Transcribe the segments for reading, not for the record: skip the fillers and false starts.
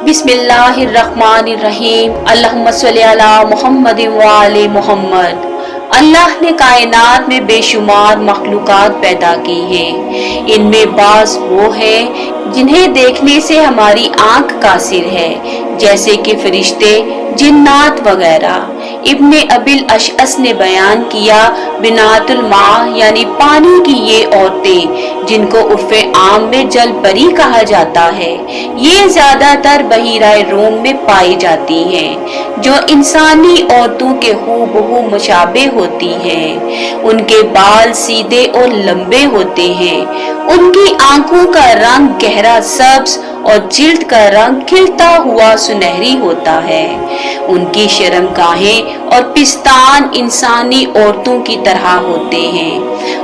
बिस्मिल्लाहिर्रहमानिर्रहीम। अल्लाहुम्मा सल्ली अला मुहम्मद व आले मुहम्मद। अल्लाह ने कायनात में बेशुमार मखलूकात पैदा की हैं। इनमें बाज़ वो है जिन्हें देखने से हमारी आंख कासिर है, जैसे कि फरिश्ते, जिन्नात वगैरह। इब्ने अबिल अशअस ने बयान किया, बिनातुल मा यानी पानी की ये औरतें, जिनको उर्फ़े आम में जल परी कहा जाता है, ये ज्यादातर बहिराए रोम में पाई जाती हैं, जो इंसानी औरतों के हूबहू मुशाबे होती हैं। उनके बाल सीधे और लंबे होते हैं। उनकी आंखों का रंग गहरा सब्ज और जिल्द का रंग खिलता हुआ सुनहरी होता है। उनकी शर्मगाहें और पिस्तान इंसानी औरतों की तरह होते हैं।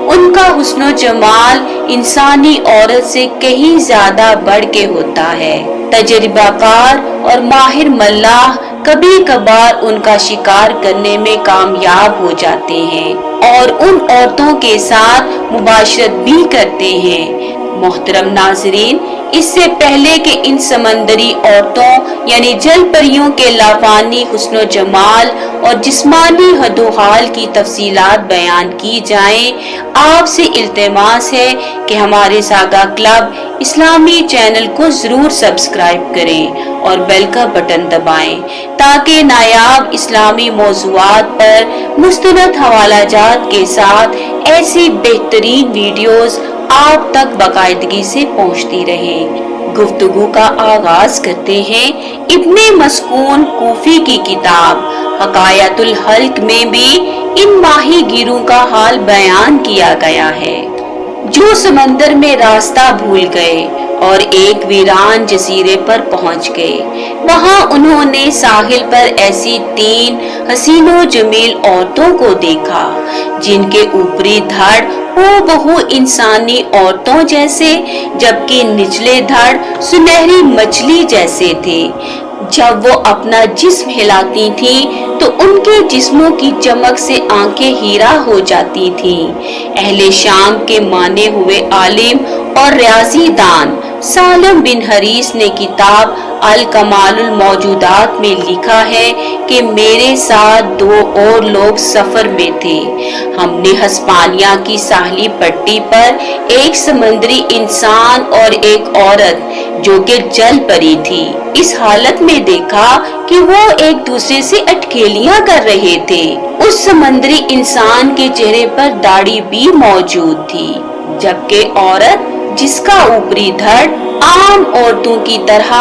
उनका हुस्न जमाल इंसानी औरत से कहीं ज्यादा बढ़ के होता है। तजर्बाकार और माहिर मल्लाह कभी कभार उनका शिकार करने में कामयाब हो जाते हैं और उन औरतों के साथ मुबाशरत भी करते हैं। मोहतरम नाजरीन, इससे पहले कि इन समंदरी औरतों यानी जल परियों के लाफानी हुस्न जमाल और जिस्मानी हदोहाल की तफसीलात बयान की जाएं, आपसे इल्तिमास है कि हमारे सागा क्लब इस्लामी चैनल को जरूर सब्सक्राइब करें और बेल का बटन दबाएं, ताकि नायाब इस्लामी मौज़ूआत पर मुस्तनद हवालाजात के साथ ऐसी बेहतरीन वीडियोस आप तक बाकायदगी से पहुंचती रहे। गुफ्तगू का आगाज करते हैं इब्ने मस्कून कूफी की किताब हकायतुल हल्क में भी इन माहीगीरों का हाल बयान किया गया है, जो समंदर में रास्ता भूल गए और एक वीरान जजीरे पर पहुंच गए। वहां उन्होंने साहिल पर ऐसी 3 हसीनो जमील औरतों को देखा, जिनके ऊपरी धड़ हूबहू इंसानी औरतों जैसे, जबकि निचले धड़ सुनहरी मछली जैसे थे। जब वो अपना जिस्म हिलाती थीं, तो उनके जिस्मों की चमक से आंखें हीरा हो जाती थीं। अहले शाम के माने हुए आलिम और रियाजी दान सालम बिन हरीस ने किताब अल कमालुल मौजूदात में लिखा है कि मेरे साथ 2 और लोग सफर में थे। हमने हस्पानिया की साहली पट्टी पर एक समंदरी इंसान और एक औरत, जो कि जल परी थी, इस हालत में देखा कि वो एक दूसरे से अटखेलियां कर रहे थे। उस समंदरी इंसान के चेहरे पर दाढ़ी भी मौजूद थी, जबकि औरत, जिसका ऊपरी धड़ आम औरतों की तरह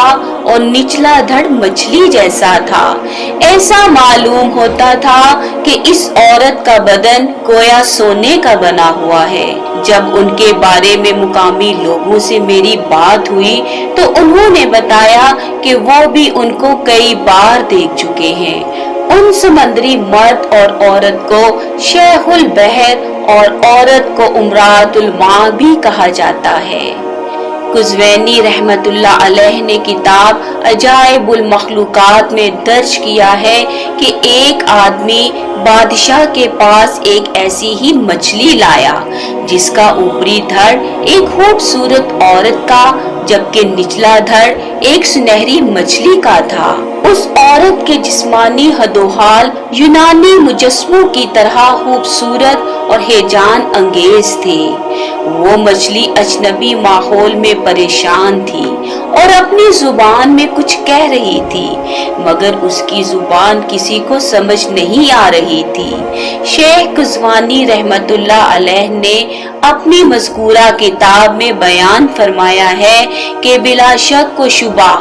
और निचला धड़ मछली जैसा था, ऐसा मालूम होता था कि इस औरत का बदन गोया सोने का बना हुआ है। जब उनके बारे में मुकामी लोगों से मेरी बात हुई, तो उन्होंने बताया कि वो भी उनको कई बार देख चुके हैं। उन समंदरी मर्द और औरत को शेहुल बहर और औरत को उमरातुल मा भी कहा जाता है। कुज़वैनी रहमतुल्लाह अलैह ने किताब अजाइबुल मखलूकात में दर्ज किया है कि एक आदमी बादशाह के पास एक ऐसी ही मछली लाया, जिसका ऊपरी धड़ एक खूबसूरत औरत का, जबकि निचला धड़ एक सुनहरी मछली का था। उस औरत के जिस्मानी हदोहाल यूनानी मुजस्मों की तरह खूबसूरत और हेजान अंगेज थे। वो मछली अजनबी माहौल में परेशान थी और अपनी जुबान में कुछ कह रही थी, मगर उसकी जुबान किसी को समझ नहीं आ रही थी। शेख कुज़वानी रहमतुल्लाह अलैह ने अपनी मज़कूरा किताब में बयान फरमाया है कि बिला शक व शुबा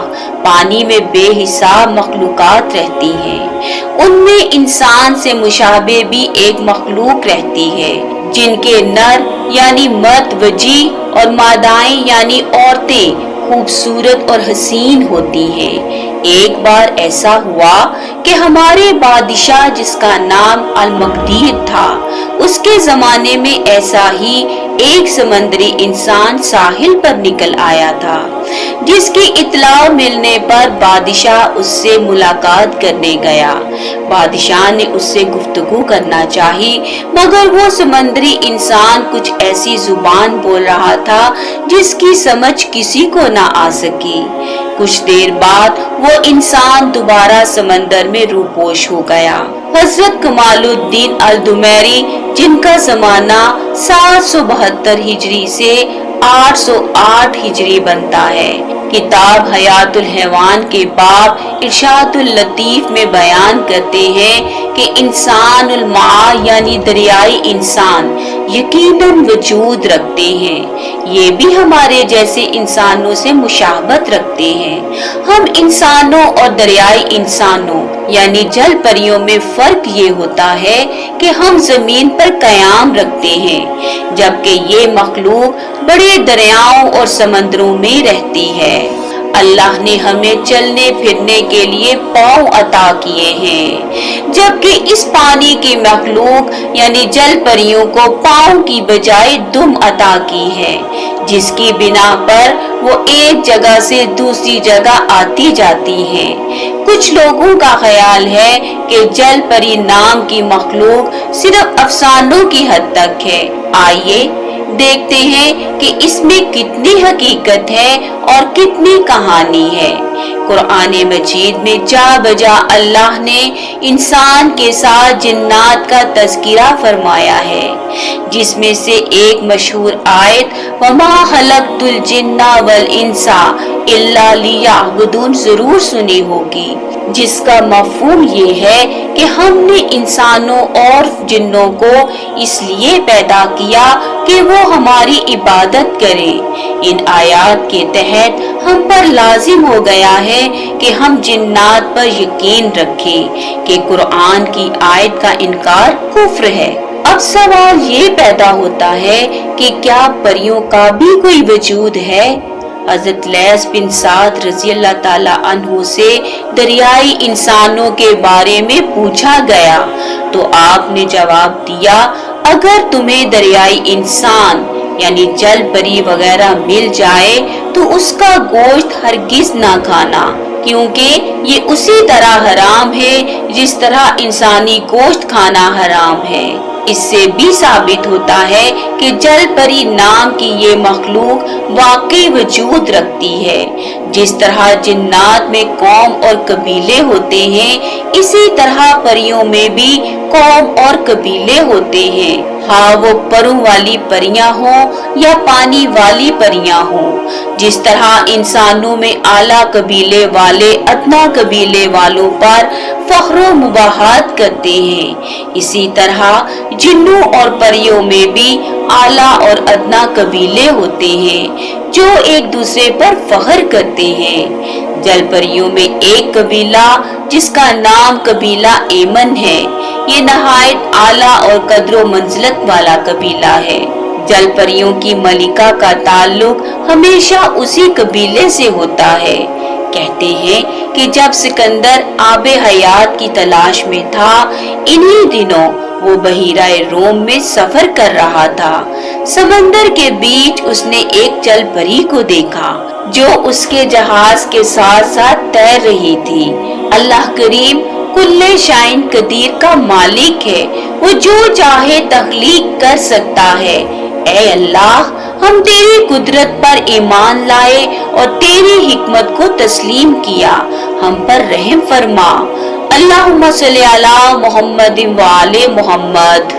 पानी में बेहिसाब मखलूकात रहती हैं। उनमें इंसान से मुशाबे भी एक मखलूक रहती है, जिनके नर यानी मर्द वजी और मादाएं यानी औरतें खूबसूरत और हसीन होती हैं। एक बार ऐसा हुआ कि हमारे बादशाह, जिसका नाम अल-मकदीर था, उसके जमाने में ऐसा ही एक समंदरी इंसान साहिल पर निकल आया था, जिसकी इत्तला मिलने पर बादशाह उससे मुलाकात करने गया। बादशाह ने उससे गुफ्तगू करना चाही, मगर वो समंदरी इंसान कुछ ऐसी जुबान बोल रहा था जिसकी समझ किसी को ना आ सकी। कुछ देर बाद वो इंसान दोबारा समंदर में रूपोश हो गया। हजरत कमालुद्दीन अल-दुमैरी, जिनका जमाना 772 हिजरी से 808 हिजरी बनता है, किताब हयातुल हैवान के बाब इरशादुल लतीफ में बयान करते हैं कि इंसानुल मा यानी दरियाई इंसान यकीनन वजूद रखते हैं। ये भी हमारे जैसे इंसानों से मुशाबत रखते हैं। हम इंसानों और दरियाई इंसानों यानी जल परियों में फर्क ये होता है कि हम जमीन पर कयाम रखते हैं, जबकि ये मखलूक बड़े दरियाओं और समंदरों में रहती है। अल्लाह ने हमें चलने फिरने के लिए पाँव अता किए हैं, जबकि इस पानी की मखलूक यानी जल परियों को पाँव की बजाय दुम अता की है, जिसकी बिना पर वो एक जगह से दूसरी जगह आती जाती हैं। कुछ लोगों का ख्याल है कि जल परी नाम की मखलूक सिर्फ अफसानों की हद तक है। आइए देखते हैं कि इसमें कितनी हकीकत है और कितनी कहानी है। कुरान मजीद में जा बजा अल्लाह ने इंसान के साथ जिन्नात का तज़किरा फरमाया है, जिसमें से एक मशहूर आयत वमा खलक़तुल जिन्ना वल इंसा इल्ला लियअबुदून जरूर सुनी होगी, जिसका मफ़हूम ये है कि हमने इंसानों और जिन्नों को इसलिए पैदा किया कि वो हमारी इबादत करें। इन आयात के तहत हम पर लाजिम हो गया है कि हम जिन्नात पर यकीन रखें कि कुरान की आयत का इनकार कुफ्र है। अब सवाल ये पैदा होता है कि क्या परियों का भी कोई वजूद है? हज़रत लैस बिन साद रज़ी अल्लाह ताला अन्हु से दरियाई इंसानों के बारे में पूछा गया तो आपने जवाब दिया, अगर तुम्हें दरियाई इंसान यानी जल परी वगैरह मिल जाए तो उसका गोश्त हरगिज ना खाना, क्योंकि ये उसी तरह हराम है जिस तरह इंसानी गोश्त खाना हराम है। इससे भी साबित होता है कि जल परी नाम की ये मखलूक वाकई वजूद रखती है। जिस तरह जिन्नात में कौम और कबीले होते हैं, इसी तरह परियों में भी कौम और कबीले होते हैं, हाँ वो परों वाली परियां हों या पानी वाली परियां हों। जिस तरह इंसानों में आला कबीले वाले अदना कबीले वालों पर फख्र मुबाहत करते हैं, इसी तरह जिन्नों और परियों में भी आला और अदना कबीले होते हैं जो एक दूसरे पर फख्र करते हैं। जल परियों में एक कबीला जिसका नाम कबीला एमन है, ये नहायत आला और कद्रो मंजिलत वाला कबीला है। जल परियों की मलिका का ताल्लुक हमेशा उसी कबीले से होता है। कहते हैं कि जब सिकंदर आबे हयात की तलाश में था, इन्हीं दिनों वो बहीराए रोम में सफर कर रहा था। समंदर के बीच उसने एक जल परी को देखा जो उसके जहाज के साथ साथ तैर रही थी। अल्लाह करीम कुल्ले शाइन कदीर का मालिक है, वो जो चाहे तख्लीक कर सकता है। ऐ अल्लाह, हम तेरी कुदरत पर ईमान लाए और तेरी हिकमत को तस्लीम किया, हम पर रहम फरमा। अल्लाहुम्मा सल्ली अला मुहम्मद व आले मुहम्मद।